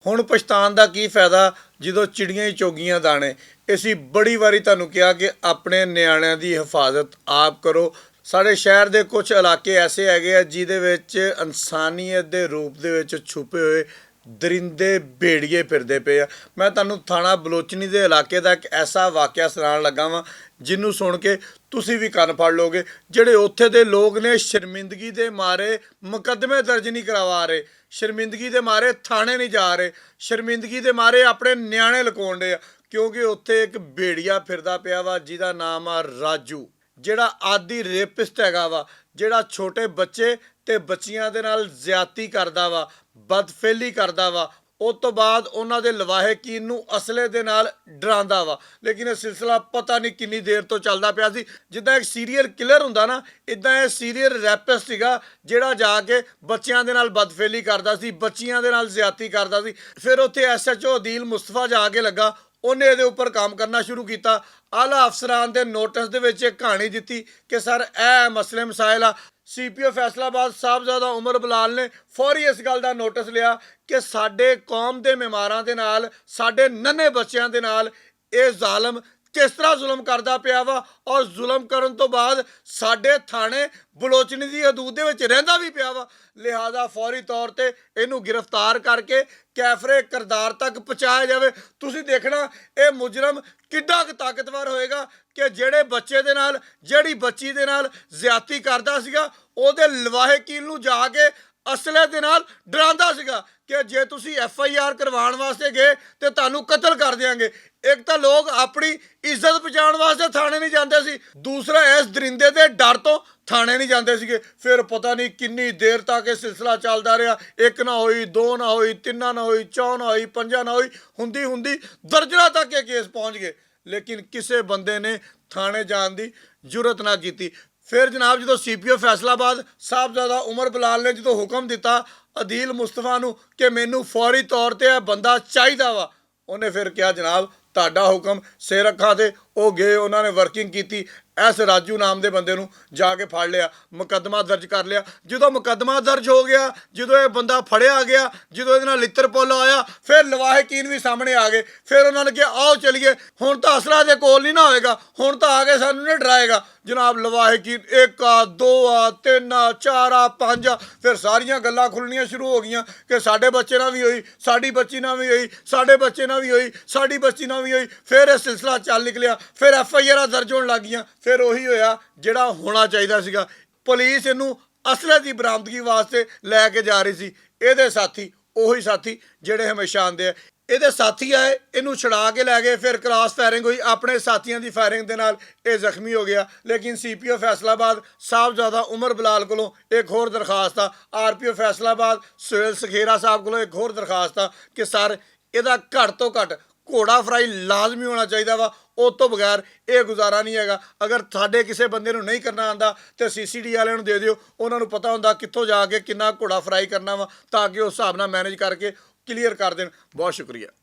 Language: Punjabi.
ਹੁਣ ਪਛਤਾਣ ਦਾ ਕੀ ਫਾਇਦਾ ਜਦੋਂ ਚਿੜੀਆਂ ਹੀ ਚੋਗੀਆਂ ਦਾਣੇ। ਅਸੀਂ ਬੜੀ ਵਾਰੀ ਤੁਹਾਨੂੰ ਕਿਹਾ ਕਿ ਆਪਣੇ ਨਿਆਣਿਆਂ ਦੀ ਹਿਫਾਜ਼ਤ ਆਪ ਕਰੋ। ਸਾਡੇ ਸ਼ਹਿਰ ਦੇ ਕੁਝ ਇਲਾਕੇ ਐਸੇ ਹੈਗੇ ਆ ਜਿਹਦੇ ਵਿੱਚ ਇਨਸਾਨੀਅਤ ਦੇ ਰੂਪ ਦੇ ਵਿੱਚ ਛੁਪੇ ਹੋਏ ਦਰਿੰਦੇ ਭੇੜੀਏ ਫਿਰਦੇ ਪਏ ਆ। ਮੈਂ ਤੁਹਾਨੂੰ ਥਾਣਾ ਬਲੋਚਨੀ ਦੇ ਇਲਾਕੇ ਦਾ ਇੱਕ ਐਸਾ ਵਾਕਿਆ ਸੁਣਾਉਣ ਲੱਗਾ ਵਾਂ ਜਿਹਨੂੰ ਸੁਣ ਕੇ ਤੁਸੀਂ ਵੀ ਕੰਨ ਫੜ ਲਓਗੇ। ਜਿਹੜੇ ਉੱਥੇ ਦੇ ਲੋਕ ਨੇ ਸ਼ਰਮਿੰਦਗੀ ਦੇ ਮਾਰੇ ਮੁਕੱਦਮੇ ਦਰਜ ਨਹੀਂ ਕਰਵਾ ਰਹੇ, ਸ਼ਰਮਿੰਦਗੀ ਦੇ ਮਾਰੇ ਥਾਣੇ ਨਹੀਂ ਜਾ ਰਹੇ, ਸ਼ਰਮਿੰਦਗੀ ਦੇ ਮਾਰੇ ਆਪਣੇ ਨਿਆਣੇ ਲੁਕਾਉਣ ਡੇ ਆ। ਕਿਉਂਕਿ ਉੱਥੇ ਇੱਕ ਭੇੜੀਆ ਫਿਰਦਾ ਪਿਆ ਵਾ ਜਿਹਦਾ ਨਾਮ ਆ ਰਾਜੂ, ਜਿਹੜਾ ਆਦੀ ਰੇਪਿਸਟ ਹੈਗਾ ਵਾ, ਜਿਹੜਾ ਛੋਟੇ ਬੱਚੇ ਤੇ ਬੱਚੀਆਂ ਦੇ ਨਾਲ ਜ਼ਿਆਦਤੀ ਕਰਦਾ ਵਾ, ਬਦਫੇਲੀ ਕਰਦਾ ਵਾ। ਉਸ ਤੋਂ ਬਾਅਦ ਉਹਨਾਂ ਦੇ ਲਵਾਹਿਕੀਨ ਨੂੰ ਅਸਲੇ ਦੇ ਨਾਲ ਡਰਾਉਂਦਾ ਵਾ। ਲੇਕਿਨ ਇਹ ਸਿਲਸਿਲਾ ਪਤਾ ਨਹੀਂ ਕਿੰਨੀ ਦੇਰ ਤੋਂ ਚੱਲਦਾ ਪਿਆ ਸੀ। ਜਿੱਦਾਂ ਇੱਕ ਸੀਰੀਅਲ ਕਿਲਰ ਹੁੰਦਾ ਨਾ, ਇੱਦਾਂ ਇਹ ਸੀਰੀਅਲ ਰੈਪਿਸਟ ਸੀਗਾ ਜਿਹੜਾ ਜਾ ਕੇ ਬੱਚਿਆਂ ਦੇ ਨਾਲ ਬਦਫੇਲੀ ਕਰਦਾ ਸੀ, ਬੱਚੀਆਂ ਦੇ ਨਾਲ ਜ਼ਿਆਦਤੀ ਕਰਦਾ ਸੀ। ਫਿਰ ਉੱਥੇ SHO ਅਦੀਲ ਮੁਸਤਫਾ ਜਾ ਕੇ ਲੱਗਾ, ਉਹਨੇ ਇਹਦੇ ਉੱਪਰ ਕੰਮ ਕਰਨਾ ਸ਼ੁਰੂ ਕੀਤਾ। ਆਲਾ ਅਫਸਰਾਨ ਦੇ ਨੋਟਿਸ ਦੇ ਵਿੱਚ ਇੱਕ ਕਹਾਣੀ ਦਿੱਤੀ ਕਿ ਸਰ ਇਹ ਮਸਲੇ ਮਸਾਇਲ ਆ। CPO ਫੈਸਲਾਬਾਦ ਸਾਹਿਬਜ਼ਾਦਾ ਉਮਰ ਬਲਾਲ ਨੇ ਫੌਰੀ ਇਸ ਗੱਲ ਦਾ ਨੋਟਿਸ ਲਿਆ ਕਿ ਸਾਡੇ ਕੌਮ ਦੇ ਮਹਿਮਾਰਾਂ ਦੇ ਨਾਲ, ਸਾਡੇ ਨੰਨੇ ਬੱਚਿਆਂ ਦੇ ਨਾਲ ਇਹ ਜ਼ਾਲਮ ਕਿਸ ਤਰ੍ਹਾਂ ਜ਼ੁਲਮ ਕਰਦਾ ਪਿਆ ਵਾ, ਔਰ ਜ਼ੁਲਮ ਕਰਨ ਤੋਂ ਬਾਅਦ ਸਾਡੇ ਥਾਣੇ ਬਲੋਚਨੀ ਦੀ ਹਦੂਦ ਦੇ ਵਿੱਚ ਰਹਿੰਦਾ ਵੀ ਪਿਆ ਵਾ। ਲਿਹਾਜ਼ਾ ਫੌਰੀ ਤੌਰ ਤੇ ਇਹਨੂੰ ਗ੍ਰਿਫਤਾਰ ਕਰਕੇ ਕੈਫਰੇ ਕਿਰਦਾਰ ਤੱਕ ਪਹੁੰਚਾਇਆ ਜਾਵੇ। ਤੁਸੀਂ ਦੇਖਣਾ ਇਹ ਮੁਜਰਮ ਕਿੱਡਾ ਕੁ ਤਾਕਤਵਰ ਹੋਏਗਾ ਕਿ ਜਿਹੜੇ ਬੱਚੇ ਦੇ ਨਾਲ, ਜਿਹੜੀ ਬੱਚੀ ਦੇ ਨਾਲ ਜ਼ਿਆਦਤੀ ਕਰਦਾ ਸੀਗਾ, ਉਹਦੇ ਲਵਾਹਿਕੀਨ ਨੂੰ ਜਾ ਕੇ ਅਸਲੇ ਦੇ ਨਾਲ ਡਰਾਉਂਦਾ ਸੀਗਾ ਕਿ ਜੇ ਤੁਸੀਂ FIR ਕਰਵਾਉਣ ਵਾਸਤੇ ਗਏ ਤੇ ਤੁਹਾਨੂੰ ਕਤਲ ਕਰ ਦਿਆਂਗੇ। ਇੱਕ ਤਾਂ ਲੋਕ ਆਪਣੀ ਇੱਜ਼ਤ ਬਚਾਉਣ ਵਾਸਤੇ ਥਾਣੇ ਨਹੀਂ ਜਾਂਦੇ ਸੀ, ਦੂਸਰਾ ਇਸ ਦਰਿੰਦੇ ਦੇ ਡਰ ਤੋਂ ਥਾਣੇ ਨਹੀਂ ਜਾਂਦੇ ਸੀਗੇ। ਫਿਰ ਪਤਾ ਨਹੀਂ ਕਿੰਨੀ ਦੇਰ ਤੱਕ ਇਹ ਸਿਲਸਿਲਾ ਚੱਲਦਾ ਰਿਹਾ। ਇੱਕ ਨਾ ਹੋਈ, ਦੋ ਨਾ ਹੋਈ, ਤਿੰਨਾਂ ਨਾ ਹੋਈ, ਚੌਂ ਨਾ ਹੋਈ, ਪੰਜਾਂ ਨਾ ਹੋਈ, ਹੁੰਦੀ ਦਰਜਨਾਂ ਤੱਕ ਇਹ ਕੇਸ ਪਹੁੰਚ ਗਏ। ਲੇਕਿਨ ਕਿਸੇ ਬੰਦੇ ਨੇ ਥਾਣੇ ਜਾਣ ਦੀ ਜੁਰਤ ਨਾ ਕੀਤੀ। ਫਿਰ ਜਨਾਬ ਜਦੋਂ CPO ਫੈਸਲਾਬਾਦ ਸਾਹਿਬਜ਼ਾਦਾ ਉਮਰ ਬਲਾਲ ਨੇ ਜਦੋਂ ਹੁਕਮ ਦਿੱਤਾ ਅਦੀਲ ਮੁਸਤਫਾ ਨੂੰ ਕਿ ਮੈਨੂੰ ਫੌਰੀ ਤੌਰ ਤੇ ਇਹ ਬੰਦਾ ਚਾਹੀਦਾ ਵਾ, ਉਹਨੇ ਫਿਰ ਕਿਹਾ ਜਨਾਬ ਤੁਹਾਡਾ ਹੁਕਮ ਸਿਰ ਅੱਖਾਂ ਤੇ। ਉਹ ਗਏ, ਉਹਨਾਂ ਨੇ ਵਰਕਿੰਗ ਕੀਤੀ, ਇਸ ਰਾਜੂ ਨਾਮ ਦੇ ਬੰਦੇ ਨੂੰ ਜਾ ਕੇ ਫੜ ਲਿਆ, ਮੁਕੱਦਮਾ ਦਰਜ ਕਰ ਲਿਆ। ਜਦੋਂ ਮੁਕੱਦਮਾ ਦਰਜ ਹੋ ਗਿਆ, ਜਦੋਂ ਇਹ ਬੰਦਾ ਫੜਿਆ ਗਿਆ, ਜਦੋਂ ਇਹਦੇ ਨਾਲ ਲਿੱਤਰ ਪੋਲਾ ਹੋਇਆ, ਫਿਰ ਲਵਾਹਿਕੀਨ ਵੀ ਸਾਹਮਣੇ ਆ ਗਏ। ਫਿਰ ਉਹਨਾਂ ਨੇ ਕਿਹਾ ਆਓ ਚਲੀਏ, ਹੁਣ ਤਾਂ ਅਸਲਾ ਦੇ ਕੋਲ ਨਹੀਂ ਨਾ ਹੋਏਗਾ, ਹੁਣ ਤਾਂ ਆ ਕੇ ਸਾਨੂੰ ਨਹੀਂ ਡਰਾਏਗਾ। ਜਨਾਬ ਲਵਾਹਿਕੀਨ 1 ਆ, 2 ਆ, 3 ਆ, 4 ਆ, 5 ਆ। ਫਿਰ ਸਾਰੀਆਂ ਗੱਲਾਂ ਖੁੱਲਣੀਆਂ ਸ਼ੁਰੂ ਹੋ ਗਈਆਂ ਕਿ ਸਾਡੇ ਬੱਚੇ ਨਾਲ ਵੀ ਹੋਈ, ਸਾਡੀ ਬੱਚੀ ਨਾਲ ਵੀ ਹੋਈ, ਸਾਡੇ ਬੱਚੇ ਨਾਲ ਵੀ ਹੋਈ, ਸਾਡੀ ਬੱਚੀ ਨਾਲ ਵੀ ਹੋਈ। ਫਿਰ ਇਹ ਸਿਲਸਿਲਾ ਚੱਲ ਨਿਕਲਿਆ, ਫਿਰ FIR ਦਰਜ ਹੋਣ ਲੱਗ ਗਈਆਂ। ਫਿਰ ਉਹੀ ਹੋਇਆ ਜਿਹੜਾ ਹੋਣਾ ਚਾਹੀਦਾ ਸੀਗਾ। ਪੁਲਿਸ ਇਹਨੂੰ ਅਸਲੇ ਦੀ ਬਰਾਮਦਗੀ ਵਾਸਤੇ ਲੈ ਕੇ ਜਾ ਰਹੀ ਸੀ। ਇਹਦੇ ਸਾਥੀ ਉਹੀ ਸਾਥੀ ਜਿਹੜੇ ਹਮੇਸ਼ਾ ਆਉਂਦੇ ਆ। ਇਹਦੇ ਸਾਥੀ ਆਏ, ਇਹਨੂੰ ਛੁਡਾ ਕੇ ਲੈ ਗਏ। ਫਿਰ ਕ੍ਰਾਸ ਫਾਇਰਿੰਗ ਹੋਈ, ਆਪਣੇ ਸਾਥੀਆਂ ਦੀ ਫਾਇਰਿੰਗ ਦੇ ਨਾਲ ਇਹ ਜ਼ਖਮੀ ਹੋ ਗਿਆ। ਲੇਕਿਨ CPO ਫੈਸਲਾਬਾਦ ਸਾਹਿਬਜ਼ਾਦਾ ਉਮਰ ਬਲਾਲ ਕੋਲੋਂ ਇੱਕ ਹੋਰ ਦਰਖਾਸਤ ਆ, RPO ਫੈਸਲਾਬਾਦ ਸੁਹੇਲ ਸਖੇਰਾ ਸਾਹਿਬ ਕੋਲੋਂ ਇੱਕ ਹੋਰ ਦਰਖਾਸਤ ਆ ਕਿ ਸਰ ਇਹਦਾ ਘੱਟ ਤੋਂ ਘੱਟ ਘੋੜਾ ਫਰਾਈ ਲਾਜ਼ਮੀ ਹੋਣਾ ਚਾਹੀਦਾ ਵਾ। ਉਸ ਤੋਂ ਬਗੈਰ ਇਹ ਗੁਜ਼ਾਰਾ ਨਹੀਂ ਹੈਗਾ। ਅਗਰ ਸਾਡੇ ਕਿਸੇ ਬੰਦੇ ਨੂੰ ਨਹੀਂ ਕਰਨਾ ਆਉਂਦਾ ਤੇ CCD ਵਾਲਿਆਂ ਨੂੰ ਦੇ ਦਿਓ, ਉਹਨਾਂ ਨੂੰ ਪਤਾ ਹੁੰਦਾ ਕਿੱਥੋਂ ਜਾ ਕੇ ਕਿੰਨਾ ਘੋੜਾ ਫਰਾਈ ਕਰਨਾ ਵਾ, ਤਾਂ ਕਿ ਉਸ ਹਿਸਾਬ ਨਾਲ ਮੈਨੇਜ ਕਰਕੇ ਕਲੀਅਰ ਕਰ ਦੇਣ। ਬਹੁਤ ਸ਼ੁਕਰੀਆ।